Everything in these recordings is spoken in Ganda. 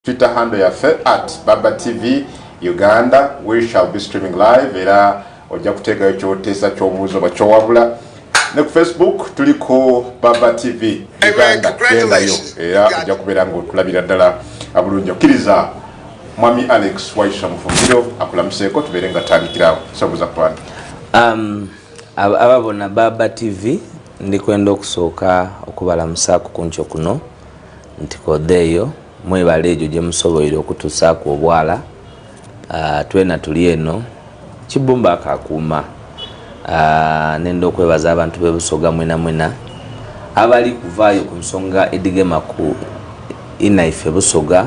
Twitter handle yaffe @BabaTV Uganda. We shall be streaming live era ojja kuteekayo kyotesa ky'obuuzo bakyowabula. Ne ku Facebook tuliko BabaTV Uganda gendayo era ojja kubeera ng'otulabira ddala abulungi. Okkiriza Mwami Alex Waiswa Mufumbiro akulamuseeko tubeere nga tandikirawo sobuza kupanda. Ababona BabaTV ndikwenda okusooka okubalamusaako ku nkyo kuno nti koddeeyo mwebale ejo gye musoboire okutuusaako obwala. Twena tuli eno kibumba akakuuma. Nenda okwebaza abantu b'ebusoga mwena abali kuvaayo ku nsonga edigema ku inaife busoga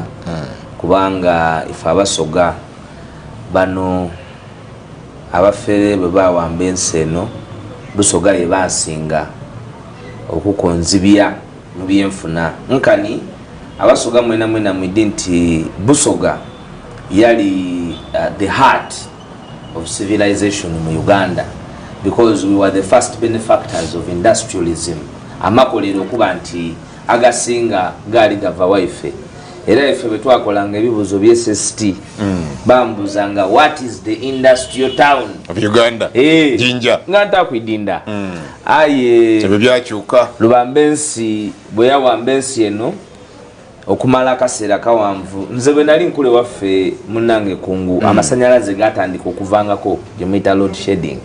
kubanga ife abasoga bano abafere bwe bawamba ensi eno busoga ye basinga okukonzibya mu byenfuna nkani abasoga mwena mwidi nti busoga yali the heart of civilization in Uganda because we were the first benefactors of industrialism. Amakolero okuba nti agasinga gaali gava waife era ife bwe twakolanga ebibuzo bye SST bambuzanga what is the industrial town of Uganda. Jinja nga ntakwidinda aye ebyo byakyuka lubambensi bwe yawambensi eno okumala akaseera kawanvu nze bwe nali nkule waffe munnange kungu amasanyalaze gatandika okuvangako gye muyita load shedding.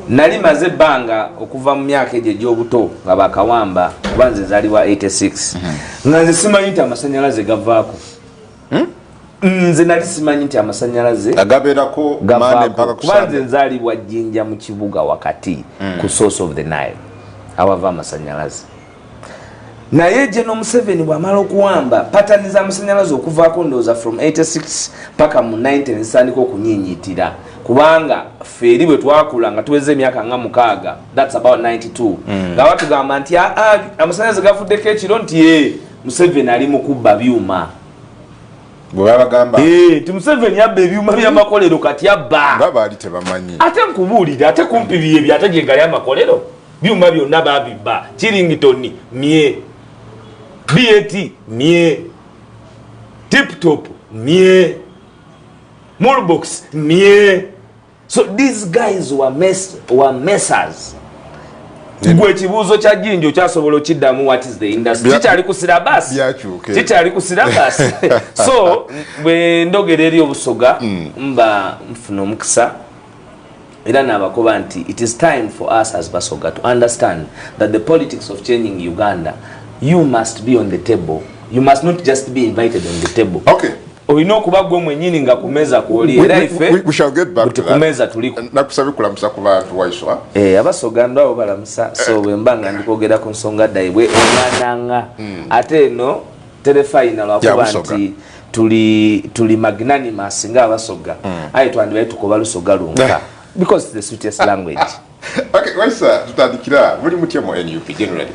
Nali maze ebbanga okuva mu myaka egyo egy'obuto nga bakawamba kuba nze nzaliwa 86 nga nze simanyi nti amasanyalaze gavaako. Nze nali simanyi nti amasanyalaze agabeerako mane mpaka kuba nze nzalibwa Jjinja mu kibuga wakati ku source of the Nile awava amasanyalaze. Naye General Museveni bw'amala okuwamba patani z'amasanyalaze okuvaako ndowooza from 86 paka mu 90 zisandika okunyinyiitira kubanga feri bwe twakula nga tuweze emyaka nga 6 that's about 92 nga batugamba nti amasanyalaze gafuddeko ekiro nti Museveni ali mu kubba byuma. Bwe babagamba nti Museveni yabba ebyuma by'amakolero kati yabba nga baali tebamanyi. Ate nkubuulira ate kumpi bye byate gye gali amakolero byuma byonna babibba. Kiringitoni mye BAT mie Tip Top mie Moolbox mie. So these guys were messers. Gwe kibuuzo kya Jjinja kyasobola okiddamu what is the industry kikyali ku syllabus kikyali ku syllabus. So bwe ndogera eri obusoga mba nfuna omukisa era n'abakoba nti it is time for us as basoga to understand that the politics of changing Uganda, you must be on the table. You must not just be invited on the table. Okay. Oyina okuba gwe mwennyini nga kumeza kwoli era ife we shall get back to that. Kumeza tuliko. Nakusaba kulamusa ku bantu Waiswa. Abasoga ndo abo balamusa. So bwe mbanga ndikogera ku nsonga daibwe omwananga. Ate no telefaina lwakuba nti tuli magnanimous nga abasoga. Ayi twandibye tukoba lusoga lunga. Because it's the sweetest language. Okay, Waiswa tutandikira muri mutye mu NUP generally.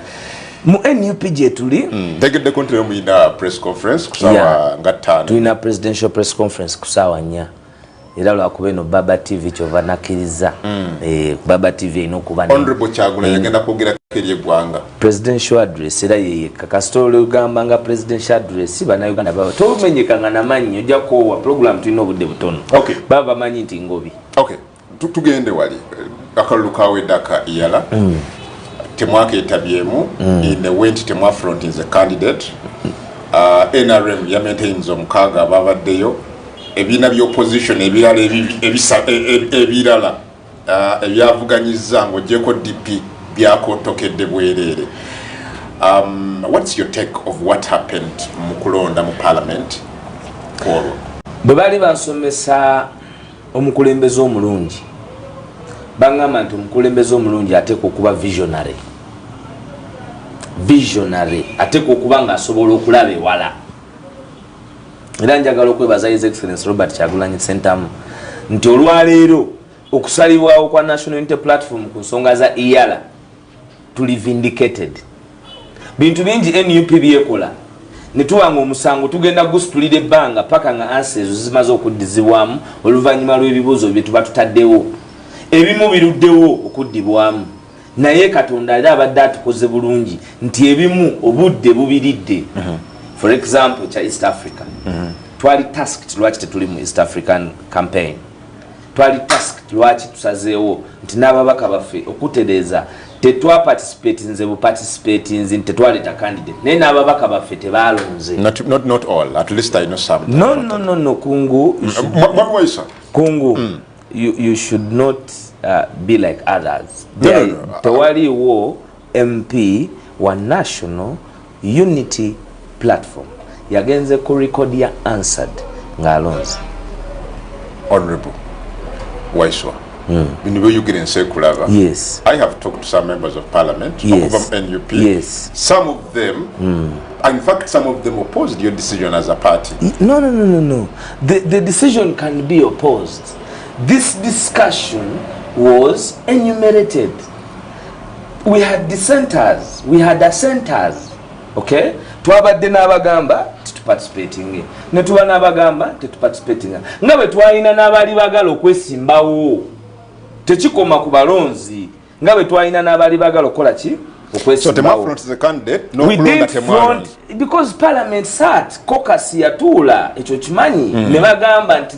Mu NUP je tuli tegedde kontre mu ina press conference kusawa nga 5 tuina presidential press conference kusawa 4 era lwakuba eno BabaTV kyova nakiriza Baba TV ino kuba honorable Kyagula yagenda kwogera keri eggwanga presidential address era yeye kakastolo ugamba nga presidential address bana Uganda baba tomenyekanga na manyi ojja ko program tulina obudde butono. Okay, baba manyi nti ngobi. Okay, tugende wali akalulu kawe daka iyala temwaka etabyemu in the went temwa front is a candidate NRM ya maintains omukaga abavaddeyo ebina byo opposition ebirala ebirala ebyavuganyiza ngo jeko DP byakotokedde bwerere. What's your take of what happened mu kulonda mu parliament koro bwe bali bansomesa omukulembeze omulungi bangamba nti omukulembeze omulungi ateeka okuba visionary ateeka okuba nga asobola okulaba ewala. Era njagala okwebaza His Excellency Robert Kyagulanyi Ssentamu nti olwaleero okusalibwawo kwa National Unity Platform ku nsonga za iyala tuli vindicated. Bintu bingi NUP byekola ne tuwanga omusango tugenda gusitulira ebbanga paka nga answers zimaze okuddizibwamu oluvannyuma lw'ebibuuzo bye tuba tutaddewo. Ebimu biruddewo okuddibwamu naye Katonda era abadde atukoze bulungi nti ebimu obudde bubiridde for example cha East Africa twali tasked lwaki tetuli mu East African campaign twali tasked lwaki tusazeewo nti n'ababaka baffe okutereeza tetwa participate nze bu participate nzi tetwaleta candidate naye n'ababaka baffe tebalonze not all, at least I know some. No kungu kungu you should not be like others. Tewaliwo MP wa National Unity Platform yagenze ku record ya answered ng'alonze. Honorable Waiswa. Yes. I have talked to some members of parliament, yes. NUP. Yes. Some of them, in fact, some of them opposed your decision as a party. No. The decision can be opposed. This discussion was enumerated. We had dissenters, we had assenters. Okay? Twabadde n'abagamba tetuparticipating. Ne tuba n'abagamba tetuparticipating. Nga bwe twalina n'abali bagala okwesimbawo. Techikoma ku balonzi nga bwe twalina n'abali bagala okola ki so front is a candidate no front because parliament sat caucus yatula ekyo kimanyi ne bagamba nti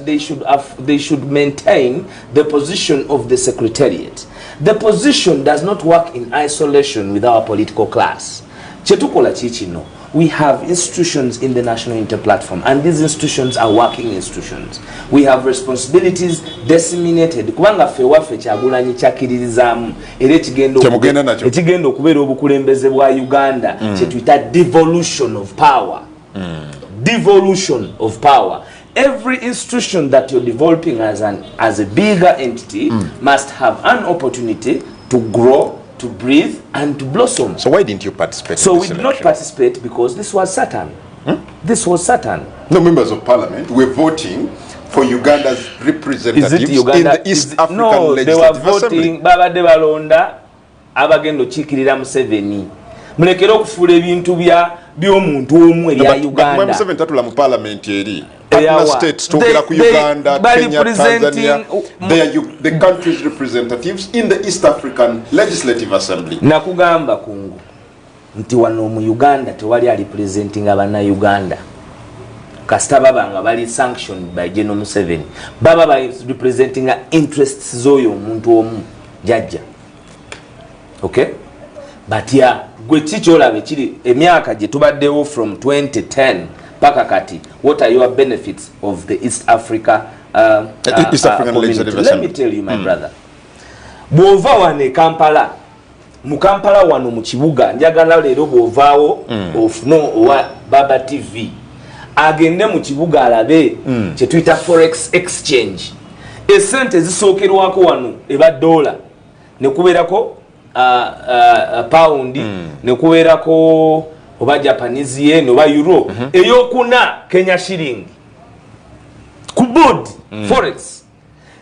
they should maintain the position of the secretariat. The position does not work in isolation with our political class. Kyetukola kikino, we have institutions in the National Unity Platform, and these institutions are working institutions. We have responsibilities disseminated. Kubanga ffe waffe Kyagulanyi kyakiririzaamu era ekigenda okubeera obukulembeze bwa Uganda kyetuyita devolution of power. Devolution of power. Every institution that you're developing as a bigger entity must have an opportunity to grow, to breathe and to blossom. So why didn't you participate? So we did not participate because this was Satan. This was Satan. No, members of parliament were voting for Uganda's representatives in the East African Legislative Assembly. No, they were voting babadde balonda abagendo chikirira Museveni. Mulekera okufuula ebintu by'omuntu omu eri Uganda. Museveni tatula mu parliament eri. Partner states tokera ku Uganda, Kenya, Tanzania. They are the country's representatives in the East African Legislative Assembly. Nakugamba kungu nti wano mu Uganda tewali representing abana Uganda. Kasita baba nga bali sanctioned by General Museveni. Baba representing interests zoyo omuntu omu jajja. Okay? But yeah, gwe kikyolabe kiri emyaka gye tubaddewo from 2010 paka kati, what are your benefits of the East African Legislative Assembly? Let me tell you, my brother. Bw'ova wano Kampala, mu Kampala wano mu kibuga, njagala leero bw'ovaawo ofune owa Baba TV, agende mu kibuga alabe kye tuyita forex exchange. Esente ezisookerwako wano eba dola, ne kubeerako pound, ne kubeerako oba Japanese yen oba euro eyokuna Kenya shilling ku board forex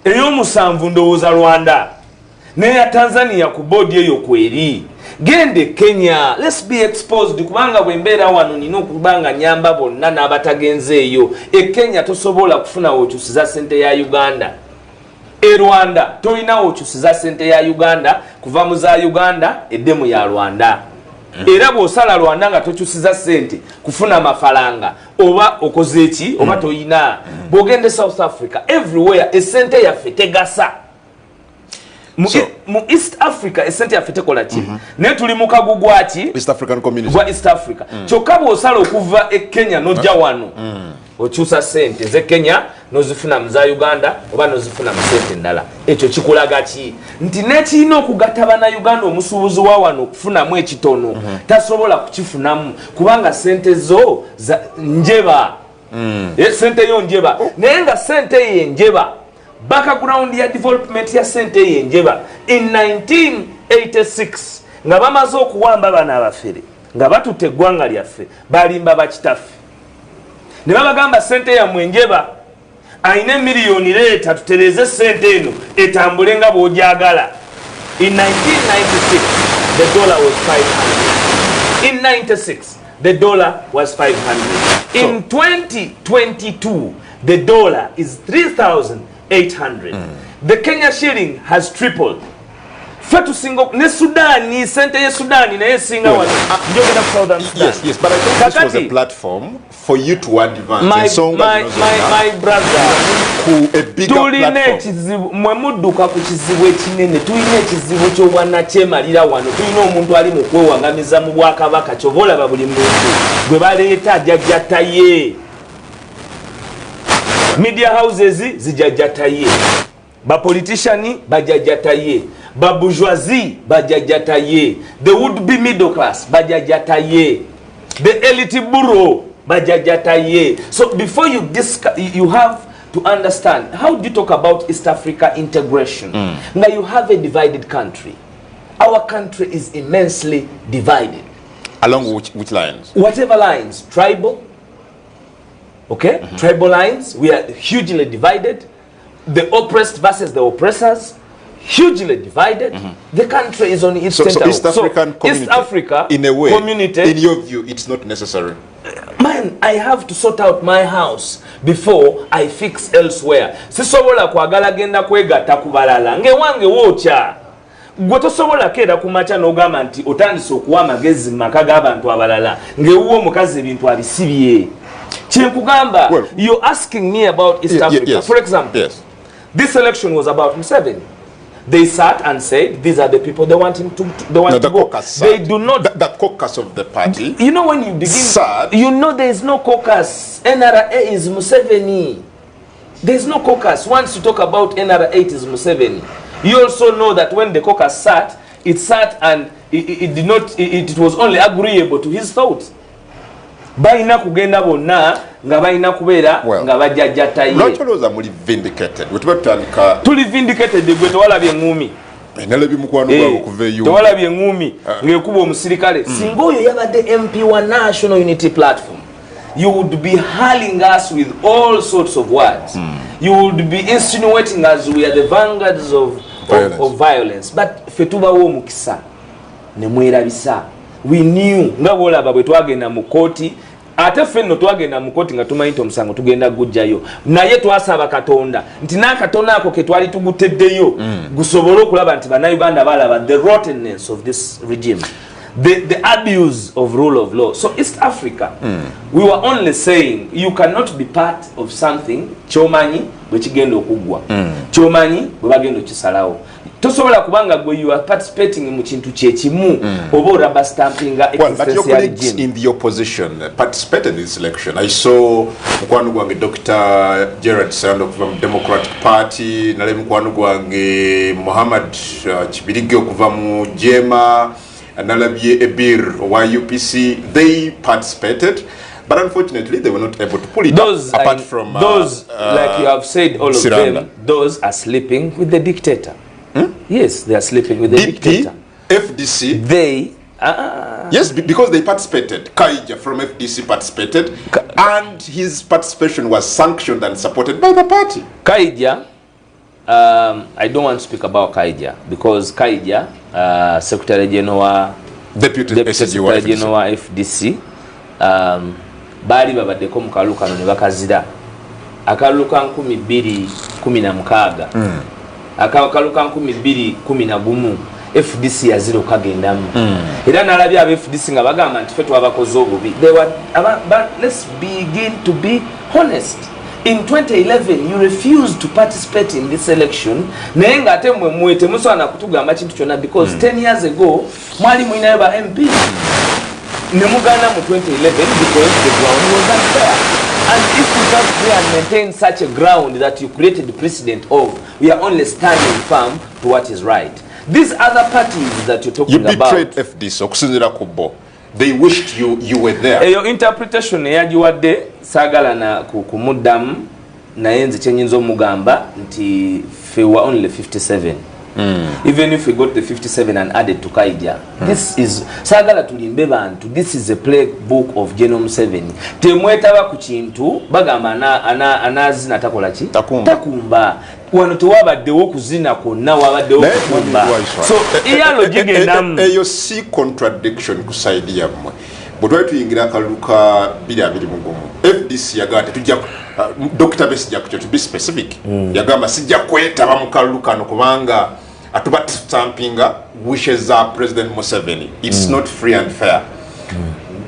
eyomusanvu ndowooza Rwanda neya Tanzania ku board eyo kweri gende Kenya. Let's be exposed kubanga bwembeera wano nina okubanga nyamba bonna n'abatagenze eyo Kenya tosobola kufuna okyusiza sente ya Uganda. Rwanda toyina okyusiza sente ya Uganda kuva mu za Uganda eddemu ya Rwanda. Era bw'osala Rwanda nga tokyusiza sente kufuna mafaranga oba okoze eki oba toyina. Bw'ogende South Africa everywhere esente yaffe tegasa. Mu East Africa esente yaffe tekola ki naye tuli mu kagugu ki East African Community gwa East Africa. Kyokka bw'osala okuva Kenya n'ojja wano okyusa sente ze Kenya nozifuna mu za Uganda oba nozifuna mu sente endala. Ekyo kikulaga ki nti nekirina okugatta bana Uganda omusuubuzi wa wano okufunamu ekitono tasobola kukifunamu kubanga sente zo njeba. Sente yo njeba naye nga sente ye njeba background ya development ya sente ye njeba. In 1986 nga bamaze okuwamba bana abafere nga batutte eggwanga lyaffe balimba bakitaffe ne babagamba sente ya mwenjeba aine miliyoni leta tutereze sente eno etambule nga bw'ojagala. In 1996 the dollar was 500. In 96 the dollar was 500. In 2022 the dollar is 3,800. The Kenya shilling has tripled Fetu singo ne Sudani sente ye Sudani na ye singa wano njogera ku Southern Sudan. Yes, but I think this was a platform for you to advance. My brother, a bigger platform. Mwe mudduka ku kizibu ekinene tulina ekizibu ky'obwana kyemalira wano tulina omuntu ali mu kwewangamiza mu Bwakabaka kyobola babuli muntu gwe baleeta ajajjataye. Media houses zijajjataye. Ba politician bajajjataye. Ba bourgeoisie bajajjataye. The would be middle class bajajjataye. The elite bureau bajajjataye. So before you discuss, you have to understand how do you talk about East Africa integration. Now you have a divided country. Our country is immensely divided. Along which lines? Whatever lines, tribal. Okay, tribal lines, we are hugely divided. The oppressed versus the oppressors, hugely divided. The country is on its center. So East African community, East Africa, in a way, community, in your view, it's not necessary. Man, I have to sort out my house before I fix elsewhere. Sisobola kwagala genda kwegatta kubalala nge wange wocha. Gwe tosobola kera kumacha n'ogamba nti otandise okuwa amagezi maka g'abantu abalala nge wuwo omukazi ebintu abisibye. Well, you're asking me about East Africa. Yes, for example, this election was about Museveni. They sat and said, these are the people they want him to go. They do not. The caucus of the party. You know when you begin, you know there is no caucus. NRA is Museveni. There is no caucus. Once you talk about NRA, it is Museveni. You also know that when the caucus sat, it sat and it was only agreeable to his thoughts. Baina kugenda bonna nga baina kubeera nga bajjajjataye. Lwaki olowooza muli vindicated? Wetuba tutandika tuli vindicated gwe tewalabye eŋŋumi. Nalabye mukwano gwabo okuva eyo. Tewalabye eŋŋumi ng'ekuba omusirikale. Singa oyo yabadde MP wa National Unity Platform, you would be hurling us with all sorts of words. You would be insinuating us we are the vanguards of violence. But ffe tubawo omukisa ne mwerabisa. We knew nga bwolaba bwe twagenda mu kooti ate fenno twagenda mu kooti nga tumanyi nti omusango tugenda gujjayo naye twasaba Katonda nti n'akatono ako ke twali tuguteddeyo gusobole okulaba nti bannayuganda balaba the rottenness of this regime, the abuse of rule of law. So East Africa, we were only saying you cannot be part of something kyomanyi bwe kigenda okuggwa, kyomanyi bwe bagenda okisalawo. Tosobola kubanga gwe you are participating mu kintu kyekimu oba oraba stampinga existential regime. In the opposition participated in this election. I saw mukwano gwange Dr. Gerard Sando okuva mu Democratic Party, nale mukwano gwange Muhammad Kibirige okuva mu Jema, nalabye Ebir wa UPC. They participated, but unfortunately they were not able to pull it those up, apart from those like you have said, all of them, those are sleeping with the dictator. Yes, they are sleeping with the dictator. FDC. They yes, because they participated. Kaija from FDC participated, and his participation was sanctioned and supported by the party. Kaija, I don't want to speak about Kaija because Kaija, Secretary General, Deputy Secretary General FDC, bali babaddeko mu kalulu kano ne bakazira akalulu ka 2016 akalu ka 2011 FDC yaziro kagendamu era nalabye aba FDC nga bagamba nti fe twabakoze obubi. But let's begin to be honest. In 2011 you refused to participate in this election naye nga ate mwe mwete musana kutugamba kintu kyonna because 10 years ago mwali mwinayo ba MP ne muganda mu 2011 because the ground was unfair. And if you can't play and maintain such a ground that you created the precedent of, we are only standing firm to what is right. These other parties that you're talking about, you betrayed FDC okusinzira ku bo. They wished you were there. Your interpretation yagiwadde sagala na kumuddamu naye nze kyenyinza omugamba nti fe were only 57. Even if we got the 57 and added to Kaija, this is sagala tulimbe bantu. This is a playbook of Genome 7. Temwetaba ku kintu bagamba anazina takola ki takumba wano tewabaddewo kuzina kwonna wabaddewo kukumba. So iyalo jigendamu eyo si contradiction ku side yammwe bwe twali tuyingira akaluka 221 FDC yagamba tujja Dr. Besijja ku to be specific yagamba sijja kwetaba mu kalulu kano kubanga atuba stampinga wishes za President Museveni. It's not free and fair.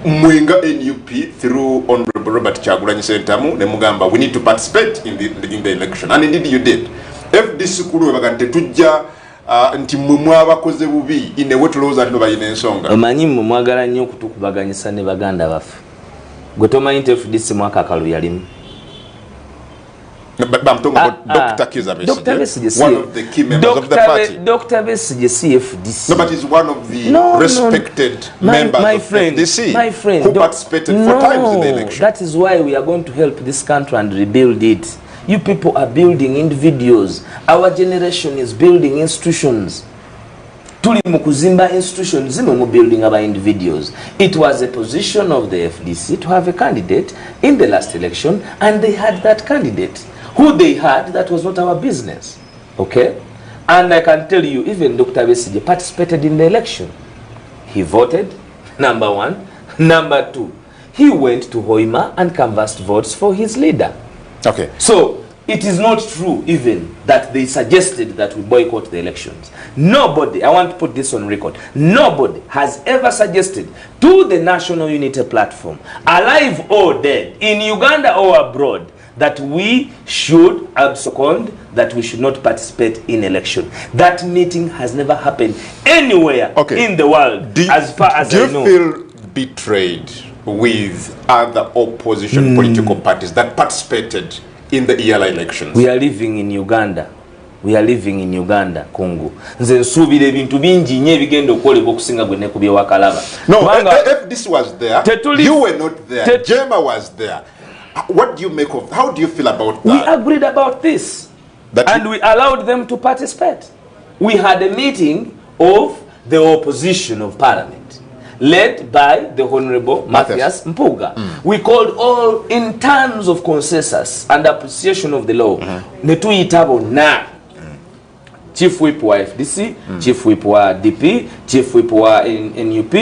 Mwenga NUP through Honorable Robert Kyagulanyi Ssentamu ne mugamba we need to participate in the election, and indeed you did. FDC kulu bagante tujja nti mmwe abakoze bubi inewe tulowooza nti bayina ensonga. Omanyi mmwe mwagala nnyo okutukubaganyisa ne baganda baffe. Gwe tomanyi nti FDC mwaka akalu yalimu. But I'm talking about Dr. Kizza Besigye, one of the key members of the party. Dr. Besigye, CFDC. No, but he's one of the respected members of FDC who participated 4 times in the election. That is why we are going to help this country and rebuild it. You people are building individuals. Our generation is building institutions. Tuli mukuzimba institutions, zime building our individuals. It was a position of the FDC to have a candidate in the last election, and they had that candidate. Who they had, that was not our business. Okay? And I can tell you, even Dr. Besigye participated in the election. He voted, number 1. Number 2, he went to Hoima and canvassed votes for his leader. Okay. So, it is not true even that they suggested that we boycott the elections. Nobody, I want to put this on record, nobody has ever suggested to the National Unity Platform, alive or dead, in Uganda or abroad, that we should abscond, that we should not participate in election. That meeting has never happened anywhere in the world, as far as I know. Do you feel betrayed with other opposition political parties that participated in the ELA elections? We are living in Uganda. We are living in Uganda, Congo. Nze nsubira ebintu bingi nnyo ebigenda okwolebwa okusinga gwe nekubye wakalaba. No, if this was there, you were not there. Jema was there. What do you make of? How do you feel about that? We agreed about this, and we allowed them to participate. We had a meeting of the opposition of parliament, led by the Honorable Mathias Mpuga. We called all in terms of consensus and appreciation of the law. Netuyitabo na Chief Whip wa FDC, Chief Whip wa DP, Chief Whip wa NUP,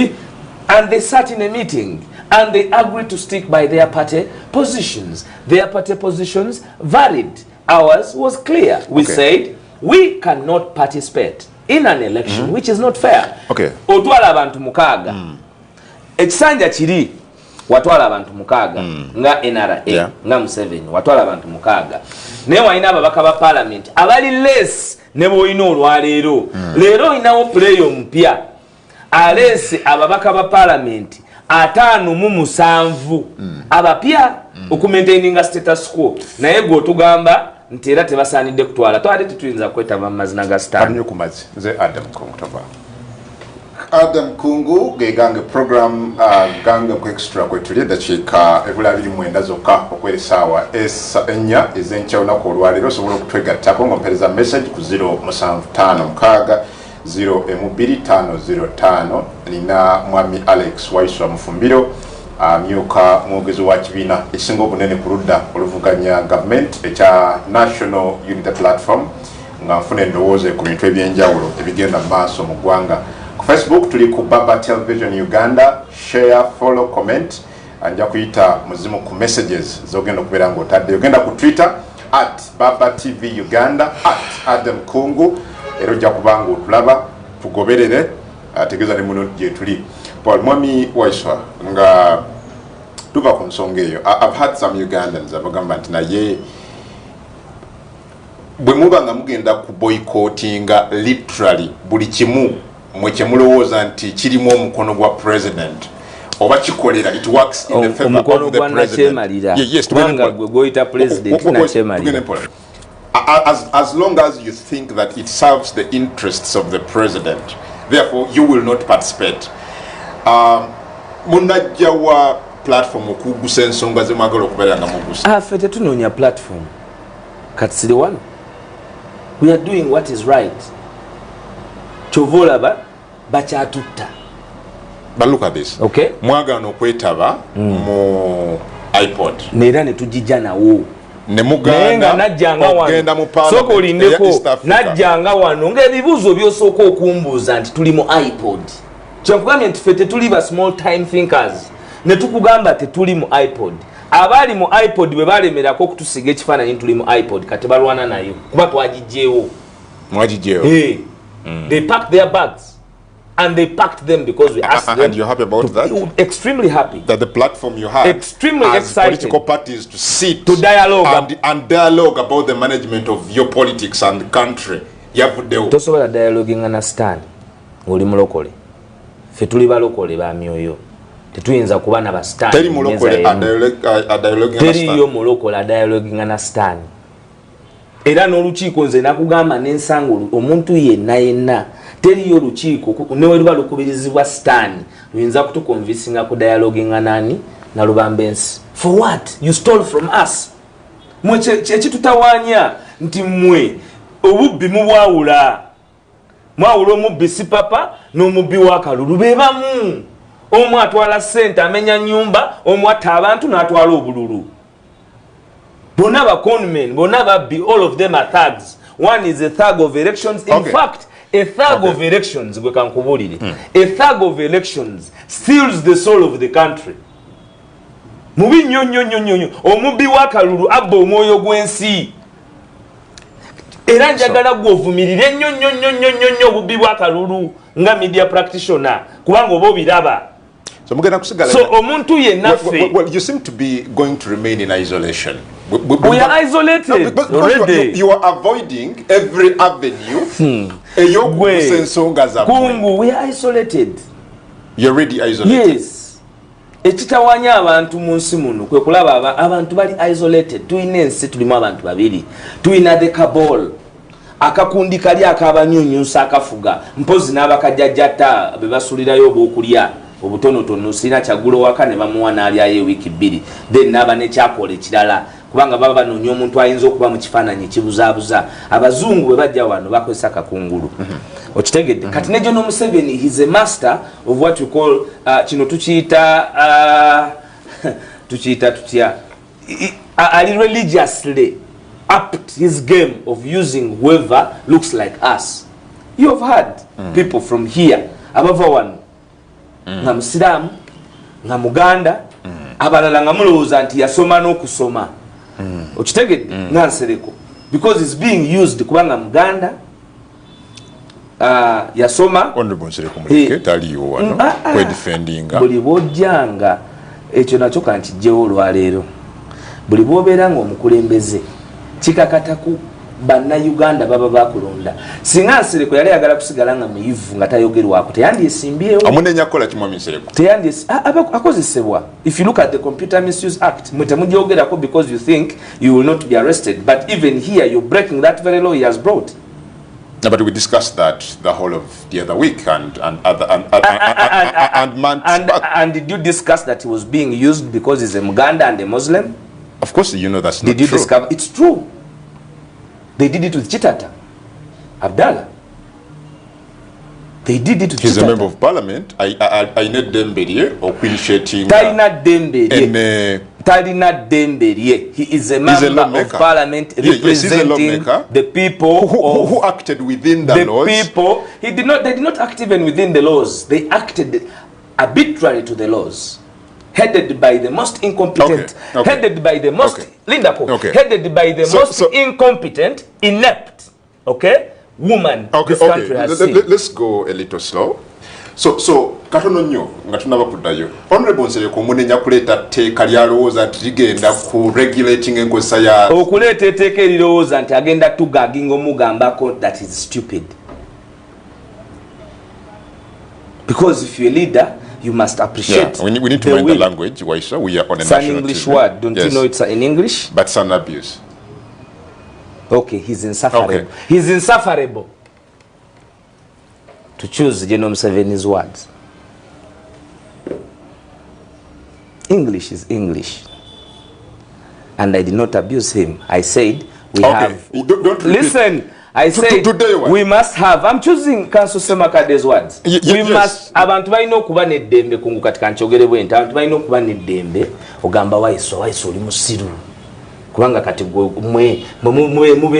and they sat in a meeting. And they agreed to stick by their party positions. Their party positions varied. Ours was clear. We said, we cannot participate in an election which is not fair. Otwala abantu mukaga. Ekisanja kiri watwala abantu mukaga nga NRA nga Museveni watwala abantu mukaga. Ne waina ababaka ba parliament abali less ne boyina olwaleero. Leero inawo play ompya. Alesi ababaka ba parliament 5 abapya okumaintaininga status quo naye gwe otugamba nti era tebasaanidde kutwala twali tetuyinza kwetaba amazina ga star kumazi nze Adam Kungu Adam Kungu gegange program gange ku extra kwetuli dakiika ebula 29 zokka okwerisaawa enya ezenkya ko olwaliro sobola okutwegattako ng'ompereza message ku 07556 02505 nina mwami Alex Waiswa Mufumbiro myuka mwogezi wa kibiina ekisinga obunene ku ludda oluvuganya government ekya National Unity Platform nga nfuna endowooza ku bintu ebyenjawulo ebigenda mu maaso mu ggwanga. Ku Facebook tuli ku Baba Television Uganda, share, follow, comment, anja kuyita muzimu ku messages zogenda okubeera ng'otadde. Ogenda ku Twitter @Baba TV Uganda @Adam Kungu. Ero jja kubanga otulaba tugoberere ategeeza ne muno gye tuli. Paul Mwami Waiswa nga tuva ku nsonga eyo. I've had some Ugandans abagamba nti naye bwe muba nga mugenda ku boycottinga literally buli kimu mwe kyemulowooza nti kirimu omukono gwa president oba kikolera it works in the favor of the president. Yes, as long as you think that it serves the interests of the president, therefore you will not participate. Munajja wa platform okugusa ensonga ze mwagala okubeera nga mugusa. Ffe tetunoonya platform kati siri wano. We are doing what is right. Kyova olaba bakyatutta. But look at this. Okay. Mwagaana okwetaba mu iPod. Neera ne tugijja nawo. Nemuganda najjanga wano soko olindeko najjanga wano ng'ebibuuzo byosooka okumbuuza nti tuli mu iPod. Kyokugambye nti ffe tetuli ba small time thinkers ne tukugamba tetuli mu iPod. Abali mu iPod bwe balemerako okutusiga ekifaananyi tuli mu iPod kati balwana nayo kuba twagijjeewo. Mwagijjeewo. They packed their bags. And they packed them because we asked them. And you're happy about that? Extremely happy. That the platform you have extremely as excited political parties to sit to dialogue and dialogue about the management of your politics and the country. Tosobola dialoguing understand. Oli mulokole. Fe tuli balokole ba myoyo. Tetuyinza kuba na ba stand. Teri mulokole a dialoguing understand. Teri yo mulokole a dialoguing understand. Era n'olukiiko nze nakugamba n'ensangulu omuntu yenna teri yo lukiiko neweruba lukubirizibwa stand luyinza kutukonvinsinga ku dialoguinga nani na Lubambensi. For what? You stole from us. Mwe ekitutawaanya nti mmwe obubbi mubwawula. Mwawula omubbi si papa n'omubbi wa kalulu bebamu. Omu atwala ssente amenya nyumba, omu atta abantu n'atwala obululu. Bona ba conmen, bona babbi, all of them are thugs. One is a thug of elections. In fact, a thug of elections, we can kubulire. A thug of elections steals the soul of the country. Mubi nyonyo. Omubi wa kalulu abba omwoyo gwensi. Era njagala gwovumirire nyonyo obubi bwa kalulu nga media practitioner kubanga obo biraba. So omuntu yenaffe. Well, you seem to be going to remain in isolation. We are isolated already. You are avoiding every avenue. Kungu, we are isolated. You're already isolated. Yes. Ekitawanya abantu mu nsi muno kwe kulaba abantu bali isolated. Tuyina ensi tulimu abantu babiri. Tuyina the cabal. Akakundi kali akabanyunyusa akafuga. Mpozi n'abakajjajjata be basulirayo obwokulya. Obutonotono sina kyagulo waka ne bamuwa n'alyayo wiki bbiri. Then n'aba ne kyakola ekirala. Kubanga baba banoonya omuntu ayinza okuba mu kifaananyi ekibuzaabuza. Abazungu bwe bajja wano bakozesa kakungulu. Okitegedde. Kati ne John Museveni, he's a master of what we call kino tukiyita tutya ali religiously upped his game of using whoever looks like us. You have heard people from here abava wano nga Musiraamu nga Muganda abalala nga mulowooza nti yasoma n'okusoma. Okitegedde nga Nsereko because it's being used kubanga Muganda yasoma Honorable Nsereko muleke taliyo wano kwe defendinga buli bwojjanga ekyo nakyo kantijjewo olwaleero buli bwobeera nga omukulembeze kikakataku Bannayuganda baba bakulonda singa Nsereko yali ayagala kusigala nga muyivu nga tayogerwako teyandyesimbyewo amunenya kukola kimwami Nsereko akozesebwa. If you look at the Computer Misuse Act mwe temugyogerako because you think you will not be arrested, but even here you're breaking that very law he has brought. No, but we discussed that the whole of the other week and months back. And did you discuss that he was being used because he's a Muganda and a Muslim? Of course you know that's not true. Did you discover? It's true. They did it with Chitata Abdallah. They did it with He's Chitata. A member of parliament. I need Dembele or Quincheting. Talina Dembele. He is a member of parliament representing the people who acted within the laws. People. They did not act even within the laws. They acted arbitrary to the laws. Headed by the most incompetent, headed by the most headed by the most incompetent, inept, woman this country has seen. Let's go a little slow. So katono nnyo nga tunabakuddayo. Honorable Nsereko munenya kuleeta tteeka lyalowooza nti ligenda ku regulating enkozesa ya okuleeta etteeka erirowooza nti agenda tugaginga omugambako that is stupid. Because if you're a leader, you must appreciate. We need to mind the language, Waiswa. We are on a it's national an English TV. word. Don't you know it's in English? But son abuse. Okay, he's insufferable. He's insufferable. To choose General Museveni's words. English is English. And I did not abuse him. I said we have... Don't listen. I said we must have. I'm choosing Council Semakade's words. We must. Abantu balina okuba n'eddembe kungu kati kankyogere bwente. Abantu balina okuba n'eddembe ogamba Waiswa oli musiru. Kubanga kati mwe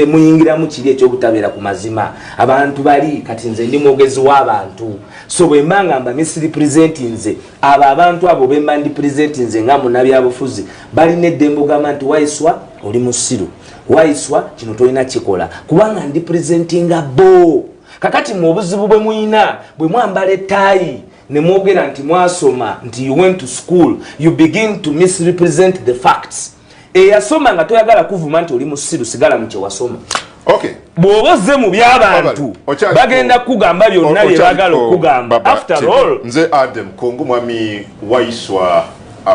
muyingira mu kiri ekyobutabeera ku mazima. Abantu bali kati nze ndi mwogezi w'abantu. So bwe mbangamba misrepresenting nze abo abantu abo be mandi presenting nze nga munnabyabufuzi balina eddembe ogamba nti Waiswa oli musiru. Waiswa kino tolina kikola kubanga ndi presentinga bo kakati mu obuzibu bwe muyina bwe mwambala ettaayi ne mwogera nti mwasoma nti you went to school, you begin to misrepresent the facts. Eyasoma nga toyagala kuvuma nti oli musiru sigala mu kye wasoma. Okay. Bw'oboze mu by'abantu bagenda kugamba byonna bye baagala okugamba. After all, nze Adam Kongo mwami Waiswa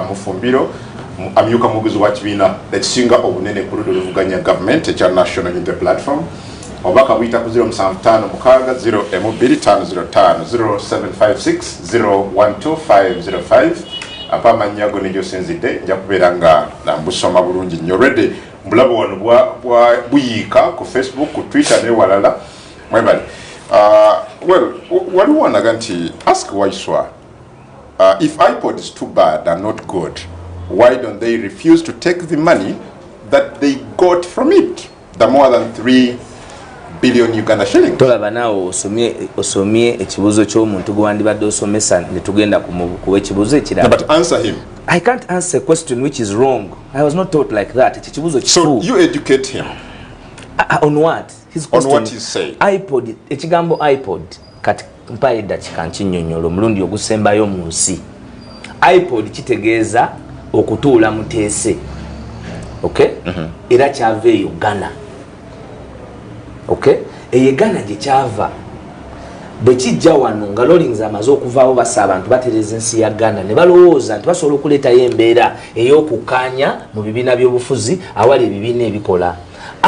Mufumbiro amyuka muguzi wa kibiina ekisinga obunene ku ludda oluvuganya gavumenti ekya National Unity Platform. Obaka buyita ku 075-022-0756-012505 apa amannya go nejo senzidde nja kubeera nga mbusoma bulungi nnyo already mbulabo wano buyiika ku Facebook, ku Twitter ne walala mwebali. Well, waliwo wanaga nti ask Waiswa, if iPod is too bad and not good, why don't they refuse to take the money that they got from it, the more than 3 billion Uganda shillings? Tolaba nawo osomye ekibuzo ky'omuntu gwandibadde osomesa ne tugenda kuwe ekibuzo ekirala. But answer him. I can't answer a question which is wrong. I was not taught like that. Ekibuzo so you educate him. On what? His question. On what he said. iPod, ekigambo iPod kati mpaye dakika nkinnyonnyola omulundi ogusembayo mu nsi. iPod kitegeeza okutuula muteese. Okay? Era kyava eyo Ghana. Okay? Eye Ghana gye kyava. Bwe kijja wano nga Rawlings amaze okuvaawo basa abantu batereza ensi ya Ghana ne balowooza nti basobola okuleetayo embeera ey'okukkaanya mu bibiina by'obufuzi awali ebibiina ebikola.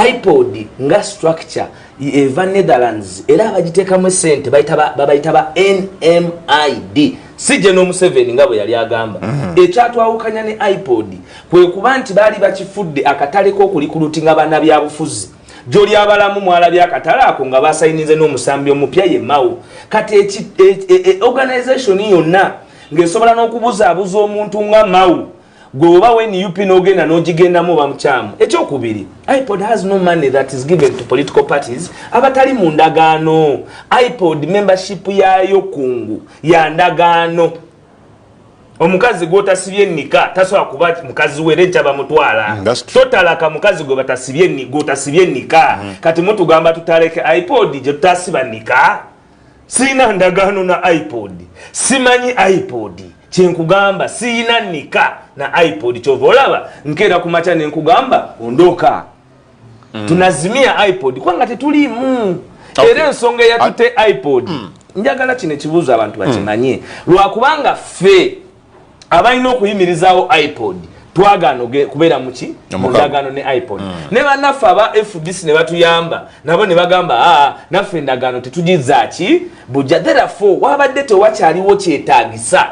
iPod nga structure eva Netherlands era abagiteekamu essente babayita ba NMID. Si General Museveni nga bwe yali agamba. Ekyatwawukanya ne iPod kwe kuba nti baali bakifudde akatale k'okulikulutinga bannabyabufuzi. Joli abalamu mwalabya akatale ako nga basayinize n'omusambi omupya ye Mao. Kati organization yonna ng'esobola n'okubuzaabuza omuntu nga Mao gwe oba when UP n'ogenda n'ogigendamu bamukyamu. Ekyokubiri, iPod has no money that is given to political parties abatali mu ndagaano. iPod membership yayo kungu ya ndagaano. Omukazi gwotasibye nika tasobola kuba mukazi werecha bamutwala. Totalaka mukazi gwe batasibye ni gwotasibye nika. Kati mutugamba tutaleke iPod je tutasiba nika. Sina ndagaano na iPod. Simanyi iPod. Kyenkugamba sina nika na iPod chovolaba nkera kumacha nenkugamba ondoka. Tunazimia iPod kwanga tetulimu. Era ensonga yatute iPod. Njagala kino kibuzo abantu bakimanye. Lwakubanga fe abalina okuyimirizaawo iPod twagaano kubeera muki mundagaano ne iPod. Ne bannaffe aba FDC ne batuyamba nabo ne bagamba naffe endagaano tetugizaaki bujja. Therefore wabadde tewakyaliwo kyetaagisa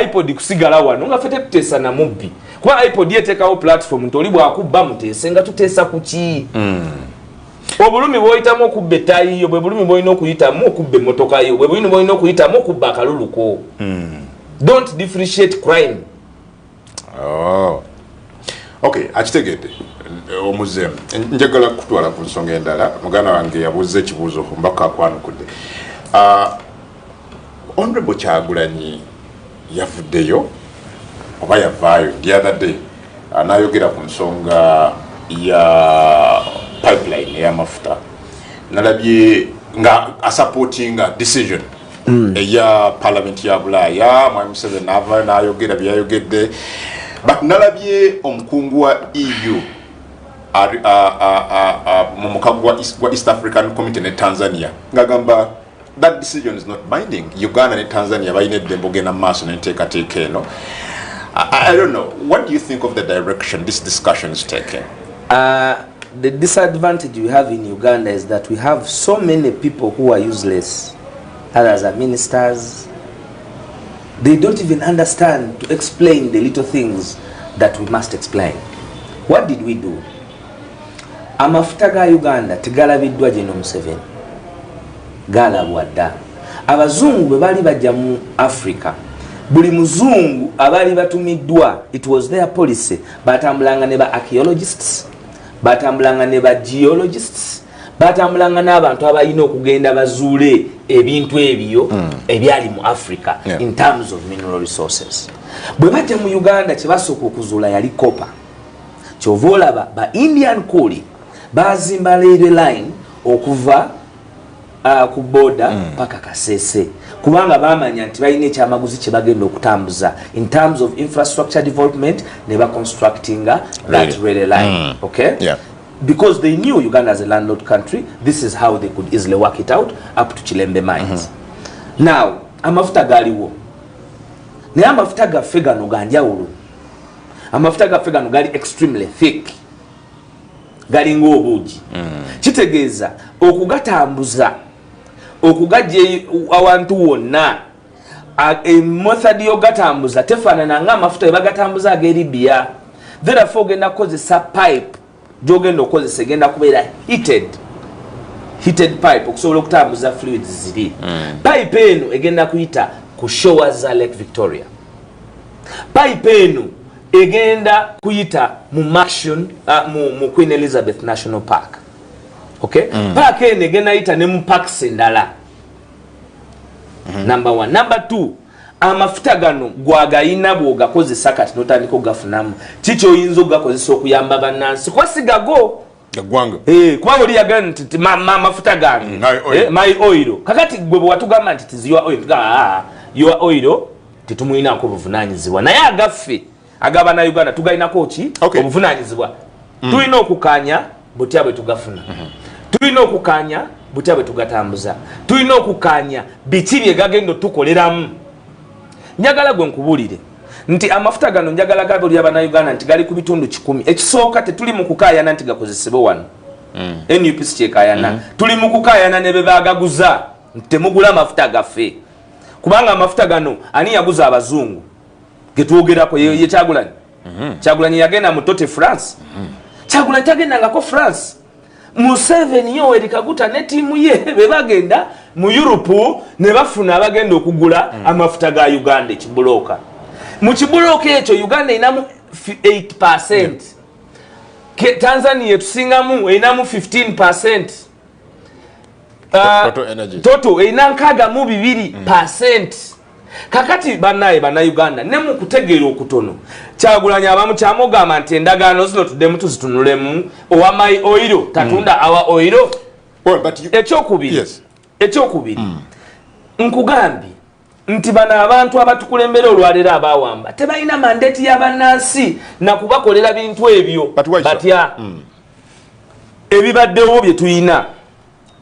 iPod kusigala wano nga ffe tetuteesa na mubbi kuba iPod yeteekawo platform nti oli bwakubba muteese nga tuteesa ku ki? Obulumi bw'oyitamu okubba ettaayi yo bwe bulumi bw'olina okuyitamu okubba emmotoka yo bwe bulumi bw'olina okuyitamu okubba akalulu ko. Don't differentiate crime. Oh. Okay, akitegedde omuzemu njagala kutwala ku nsonga endala. Muganda wange yabuuza ekibuuzo mbaka akwanukudde. Honorable Kyagulanyi yavuddeyo oba yavaayo the other day n'ayogera ku nsonga ya pipeline ey'amafuta. Nalabye nga asupportinga decision eya parliament ya Bulaaya mwami Museveni n'ava n'ayogera byayogedde. But nalabye omukungu wa EU mu mukago wa East African Committee ne Tanzania ngagamba that decision is not binding. Uganda ne Tanzania balina eddembe ogenda mu maaso n'enteekateeka eno. I don't know. What do you think of the direction this discussion is taking? The disadvantage we have in Uganda is that we have so many people who are useless. Others are ministers. They don't even understand to explain the little things that we must explain. What did we do? Amafuta ga Uganda tegalabiddwa General Museveni. Galabwa dda. Abazungu bwe bali bajja mu Africa. Buli muzungu abali batumiddwa, it was their policy. Batambulanga ne ba archaeologists, batambulanga ne ba geologists, batambulanga n'abantu abalina okugenda bazuule ebintu ebyo ebyali mu Africa in terms of mineral resources. Bwe bajja mu Uganda kye basooka okuzuula yali copper. Kyova olaba ba Indian Kuli bazimba railway line okuva ku boda paka Kasese kubanga bamanya nti balina ekyamaguzi kye bagenda okutambuza in terms of infrastructure development ne ba constructing that rail line. Okay, yeah, because they knew Uganda as a landlord country, this is how they could easily work it out up to Chilembe mines. Now amafuta galiwo naye amafuta gaffe gano ganjawulo. Amafuta gaffe gano gali extremely thick, galinga obuugi. Kitegeeza okugatambuza okugajja awantu wonna method yogatambuza tefaanana nga amafuta ebagatambuza ag'eri Libya. Therefore ogenda kukozesa pipe gyogenda okukozesa egenda kubeera heated pipe okusobola okutambuza fluids ziri. Pipe eno egenda kuyita ku showers za Lake Victoria. Pipe eno egenda kuyita mu Maction mu Queen Elizabeth National Park. Okay, park eno egenda yita ne mu parks endala. Number 1. Number 2, amafuta gano gwagayina bw'ogakozesa kati n'otandika ogafunamu kiki oyinza okugakozesa okuyamba bannansi kuba sigago gagwanga kuba oli yagala nti amafuta gange my oil kakati gwe bwe watugamba nti tiziwa oil your oil titumuyinako obuvunaanyizibwa naye agaffe agaba na Uganda tugalinako ki obuvunaanyizibwa. Tulina okukanya butya bwe tugafuna, tulina okukanya butya bwe tugatambuza, tulina okukanya biki bye gagenda tukoleramu. Njagala gwe nkubulire nti amafuta gano njagala gabe oli abana Uganda nti gali ku bitundu 10. Ekisooka tetuli mu kukaayana nti gakozesebwe wano. NUPC kyekaayana. Tuli mu kukaayana ne be baagaguza nti temugula amafuta gaffe. Kubanga amafuta gano ani yaguza abazungu getwogerako ye Kyagulanyi. Kyagulanyi yagenda mu Tote France. Kyagulanyi tagendangako France. Museveni Yoweri Kaguta ne tiimu ye be bagenda mu Europe ne bafuna abagenda okugula amafuta ga Uganda ekibuloka. Mu kibuloka ekyo Uganda inamu 8%. Tanzania etusingamu inamu 15%. Total energy. Total inankaga mu 2%. Kakati banaye bana Uganda ne mu kutegeera okutono Kyagulanyi abamu kyamugamba nti endagaano zino tuddemu tuzitunulemu owa my oil tatunda awa oil. Well, but ekyokubiri yes, ekyokubiri nkugambi nti bana abantu abatukulembera olwalero abawamba tebalina mandate y'abannansi na kubakolera bintu ebyo batya ebibaddewo bye tuyina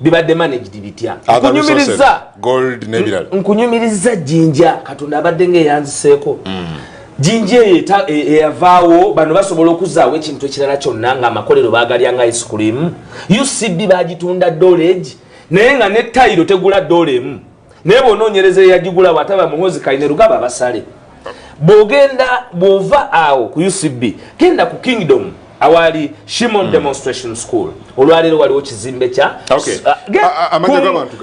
bibadde managed bitya nkunyumiriza gold nebirala nkunyumiriza Jinja Katonda abadde ngeyanziseeko Jinja eyavaawo bano basobola okuzaawo ekintu ekirala kyonna nga amakolero baagalya nga ice cream. UCB bagitunda dolage naye nga ne tayiro tegula dolemu naye bw'onoonyereza eyagigula bw'ataba muhozi kayine rugaba basale. Bw'ogenda bw'ova awo ku UCB genda ku Kingdom awali Shimon Demonstration School olwalero waliwo kizimbe kya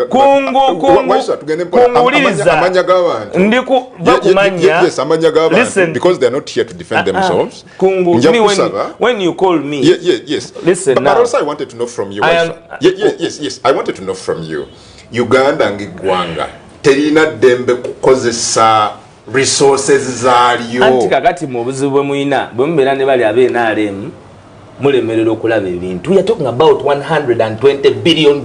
kunguliriza amanya g'abantu ndiku bakumanya yes amanya g'abantu because they are not here to defend themselves. When you call me yes listen but also I wanted to know from you yes I wanted to know from you Uganda ngigwanga terina dembe kukozesa resources zaalyo anti kakati mu buzibu bwe muyina bwe mubeera ne bali ab'NRM mulemerera okulaba ebintu. We are talking about $120 billion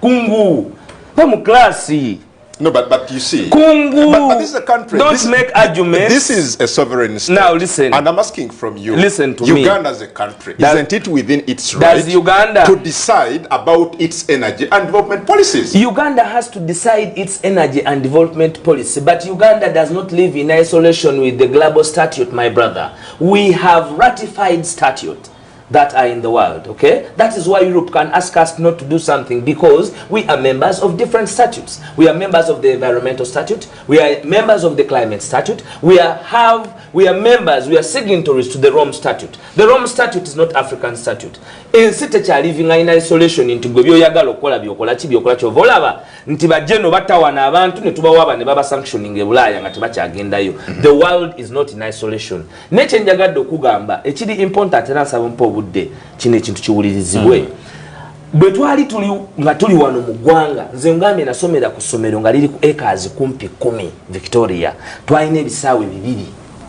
kungu ba mu klasi. No, but you see, kungu but this is a country. Don't make arguments. This is a sovereign state. Now listen, and I'm asking from you. Listen to me. Uganda as a country, isn't it within its right to decide about its energy and development policies? Uganda has to decide its energy and development policy, but Uganda does not live in isolation with the global statute, my brother. We have ratified statute that are in the world, okay? That is why Europe can ask us not to do something, because we are members of different statutes. We are members of the environmental statute, we are members of the climate statute, we are signatories to the Rome statute. The Rome statute is not African statute. Ensi living in isolation nti gwe byoyagala okola byokola ki byokola kyova olaba nti bajeno batawana abantu ne tubawaba ne baba sanctioning e Bulaaya nga tebakyagendayo. The world is not in isolation. Nekye njagadde okugamba ekiri important era nsaba mpo obudde kino ekintu kiwulirizibwe. Bwe twali nga tuli wano mu ggwanga nze ngambye nasomera ku ssomero nga liri ku acres kumpi 10 Victoria. Twalina ebisaawe 2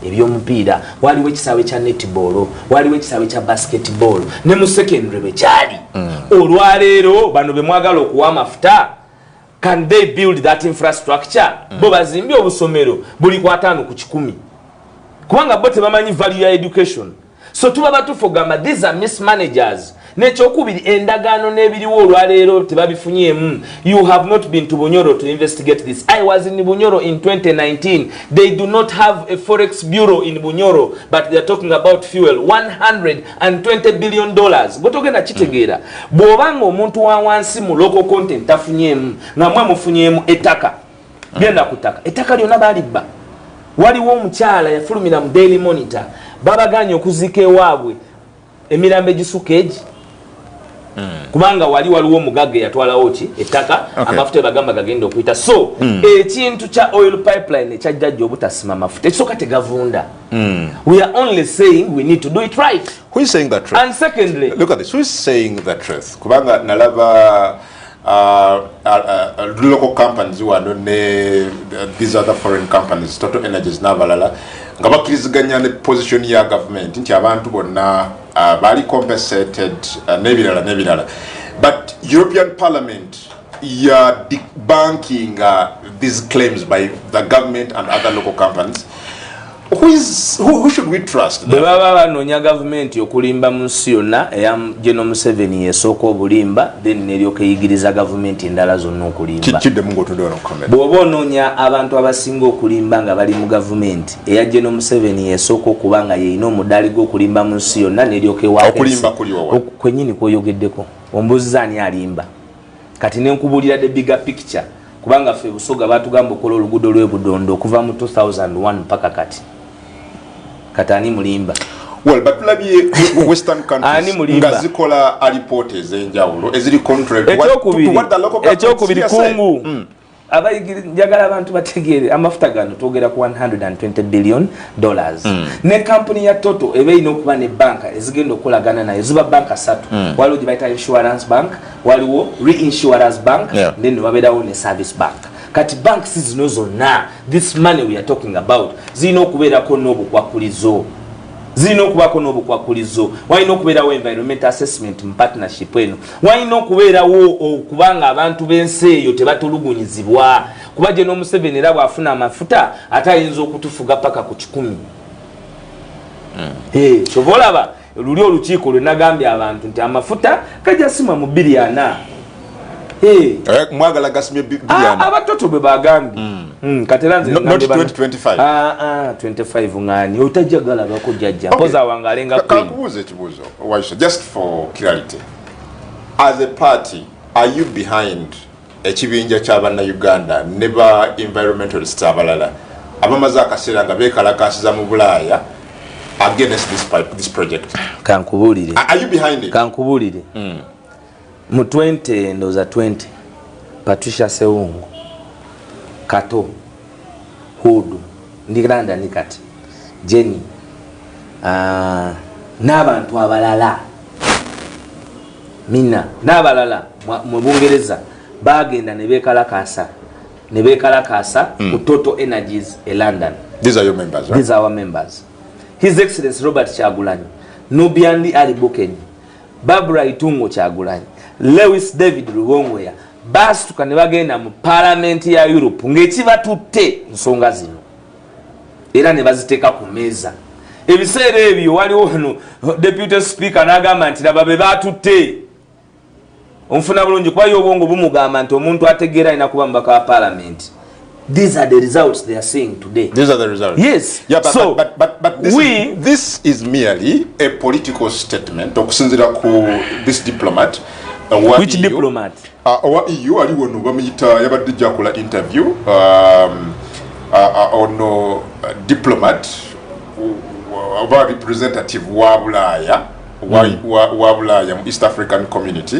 ebyomupiira, waliwo ekisaawe kya netball, waliwo ekisaawe kya basketball, ne mu secondary bwe kyali. Olwaleero bano be mwagala okuwa amafuta can they build that infrastructure? Bo bazimbi obusomero buli kwa 5 ku 10 kubanga bo tebamanyi value ya education. So tuba batufogamba these are mismanagers. Nekyokubiri endagaano n'ebiriwo olwaleero tebabifunyemu. You have not been to Bunyoro to investigate this. I was in Bunyoro in 2019. They do not have a forex bureau in Bunyoro, but they are talking about fuel. $120 billion. Botogenda kitegeera. Bw'obanga omuntu wa wansi mu local content tafunyemu nga mwe mufunyemu ettaka. Genda kutaka. Ettaka lyonna balibba. Waliwo omukyala yafulumira mu Daily Monitor. Babaganye okuzika ewaabwe emirambo egisuka egi. Kubanga waliwo omugagga yatwalawo ki ettaka amafuta bagamba gagenda okuyita. So ekintu kya oil pipeline ekyajjajja obutasima mafuta ekisooka tegavunda. We are only saying we need to do it right. Who is saying that truth? And secondly, look at this. Who is saying the truth? Kubanga nalaba local companies who are these other foreign companies, Total Energies n'abalala nga bakkiriziganya ne position ya government nti abantu bonna bali compensated n'ebirala. But European Parliament debunking these claims by the government and other local companies. Who should we trust? Baba banonya government yokulimba mu nsi yonna eya General Museveni yesooka obulimba then neryoka eyigiriza government endala zonna okulimba. Kidde mungo tudora comment. Bw'oba ononya abantu abasinga okulimba nga bali mu government eya General Museveni yesooka okuba nga yeyina omudaali gw'okulimba mu nsi yonna neryoka ewa okulimba kuliwa kwennyini kwoyogeddeko ombuuziza ani alimba kati nenkubulira the bigger picture kubanga ffe Busoga batugamba okola oluguudo lw'Ebudondo okuva mu 2001 mpaka kati Katani mulimba. Well, but labye Western countries ngazikola report ezenjawulo eziri contrary to what the local government is saying. Njagala abantu bategeere amafuta gano twogera ku $120 billion. Ne company ya Total ebe ino okuba ne banka ezigenda okolagana nayo ziba banka 3. Waliwo gibayita insurance bank, waliwo reinsurance bank, then wabedawo ne service bank. Kati banks zino zonna this money we are talking about zino okubeerako n'obukwakulizo. Wayina okubeerawo environmental assessment mu partnership eno. Wayina okubeerawo okubanga abantu b'ensi eyo tebatulugunyizibwa. Kuba General Museveni era bw'afuna amafuta ate ayinza okutufuga paka ku 10. Kyova olaba luli olukiiko lwe nagambye abantu nti amafuta gajasimwa mu $4 billion. Mwagala Gasima billion. Abatoto be bagambi. Kateranze not 2025. 25 ngani. Otajagala bako jajja. Poza wangalenga kwini. Kakubuze kibuzo. Waiswa, just for clarity. As a party, are you behind ekibinja ky'abanna Uganda never environmentalists abalala? Abamaze akaseera nga beekalakaasiza mu Bulaaya against this project. Kankubulire. Are you behind it? Kankubulire. Mu 20 Patricia Sewungu Kato Hudu Ndiganda Nikati Jenny n'abantu abalala Mina n'abalala mu Bungereza bagenda ne beekalakaasa ku Total Energies e London. These are your members, right? These are our members. His Excellency Robert Kyagulanyi, Nubiandi Ali Bukenyi, Barbara Itungo Kyagulanyi, Lewis David Luwongweya basituka ne bagenda mu Parliament ya Europe ng'ekibatutte nsonga zino era ne baziteeka ku meeza. Ebiseera ebyo waliwo wano Deputy Speaker n'agamba nti laba be batutte onfuna bulungi kuba y'obwongo bumugamba nti omuntu ategeera alina kuba mubaka wa Parliament. These are the results they are seeing today. These are the results. Yes. Yeah, but this is merely a political statement. Okusinzira ku this diplomat. Which EU, diplomat? EU aliwo no bamuyita yabadde jakola interview ono diplomat oba representative wa Bulaaya wa Bulaaya mu East African community.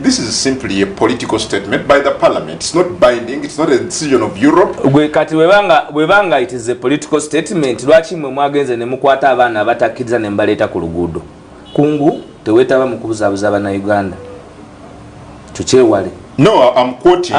This is simply a political statement by the parliament. It's not binding. It's not a decision of Europe. Kati webanga it is a political statement. Lwaki mwe mwagenze ne mukwata abaana abatakkiriza ne mbaleeta ku luguudo. Kungu tewetaba mu kubuzaabuza abana Uganda. Tukyewale. No, I'm quoting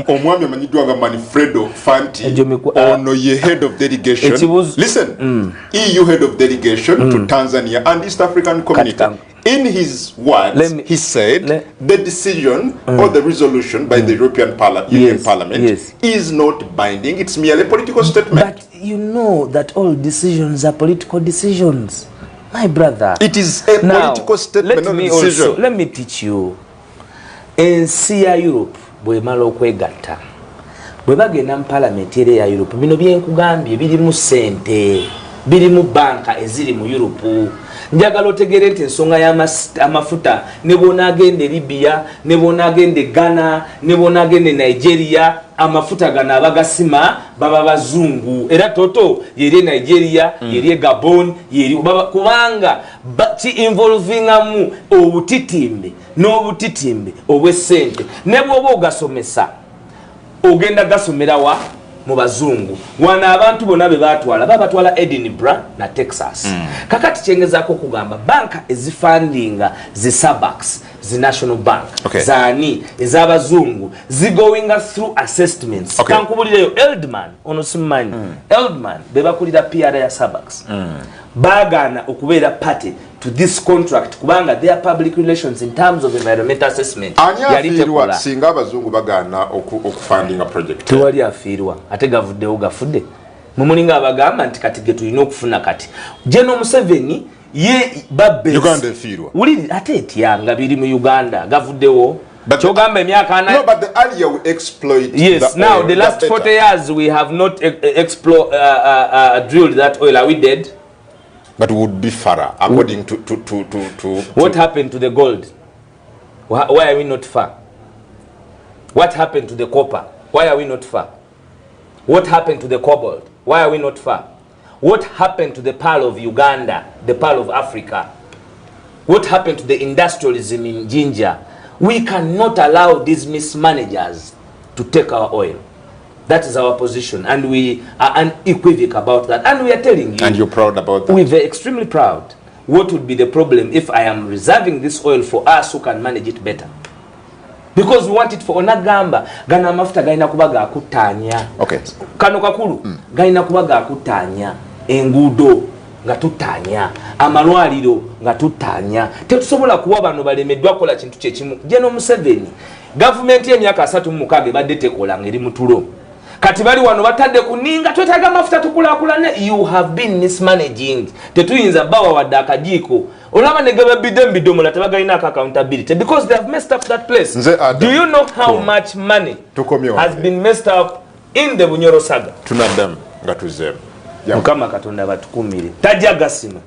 omwami amanyiddwa nga Manfredo Fanti ono ye head of delegation. Listen, EU head of delegation to Tanzania and East African community In his words, he said the decision or the resolution by the European Union Parliament is not binding. It's merely a political statement. But you know that all decisions are political decisions, my brother. It is a political statement, not a decision. Let me teach you. In Europe, bwe mala okwegatta. Bwe bagenda mu parliament ya Europe, bino byenkugambye birimu sente, birimu banka eziri mu Europe. Njagala otegere nti ensonga y'amafuta ne bw'onaagenda Libya, ne bw'onaagenda Ghana, ne bw'onaagenda Nigeria, amafuta gano abagasima baba bazungu. Era toto yeri Nigeria, yeri Gabon, yeri kubanga ki-involvingamu obutitimbe n'obutitimbe obw'essente. Ne bw'oba ogasomesa, ogenda gasomera wa mu bazungu. Wana abantu bonna be batwala babatwala Edinburgh na Texas. Kakati kyengezaako kugamba banka ezifundinga zi Starbucks, zi National Bank, zani ez'abazungu zigoinga through assessments. Kankubulireyo Eldman ono simanyi. Eldman be bakulira PR ya Starbucks. Bagana okubeera party to this contract kubanga their public relations in terms of environmental assessment yali tekola. Singa abazungu bagana okufundinga project tuwali afiirwa ate gavuddewo gafudde mumulinga abagamba nti kati ge tulina okufuna kati General Museveni ye babbe Uganda efiirwa uli ate etyanga biri mu Uganda gavuddewo chogamba emyaka ana. No, but the earlier we exploit now oil, the last 40 years we have not drilled that oil. Are we dead? But would be far according to what happened to the gold? Why are we not far? What happened to the copper? Why are we not far? What happened to the cobalt? Why are we not far? What happened to the pearl of Uganda, the pearl of Africa? What happened to the industrialism in Ginger? We cannot allow these mismanagers to take our oil. That is our position, and we are unequivocal about that. And we are telling you. And you're proud about that? We're extremely proud. What would be the problem if I am reserving this oil for us who can manage it better? Because we want it for onagamba. Gana mafuta gaina kubaga akutanya. Okay. Kano kakulu. Gaina kubaga akutanya. Engudo nga tutanya. Amalwaliro nga tutanya. Tetusobola kuwa bano balemeddwa kola kintu kye kimu. General Museveni. Government y'emyaka 36 badde tekola ngeri mutulo. Kati bali wano batadde kuninga twetaaga mafuta tukulakulane. You have been mismanaging. Tetuyinza bawa wadde akajiiko. Olaba ne gaba bidomola tebagalina accountability because they have messed up that place. Do you know how much money has been messed up in the Bunyoro saga? Tunadam nga tuzem. Mukama Katonda batukumire. Tojja Gasima.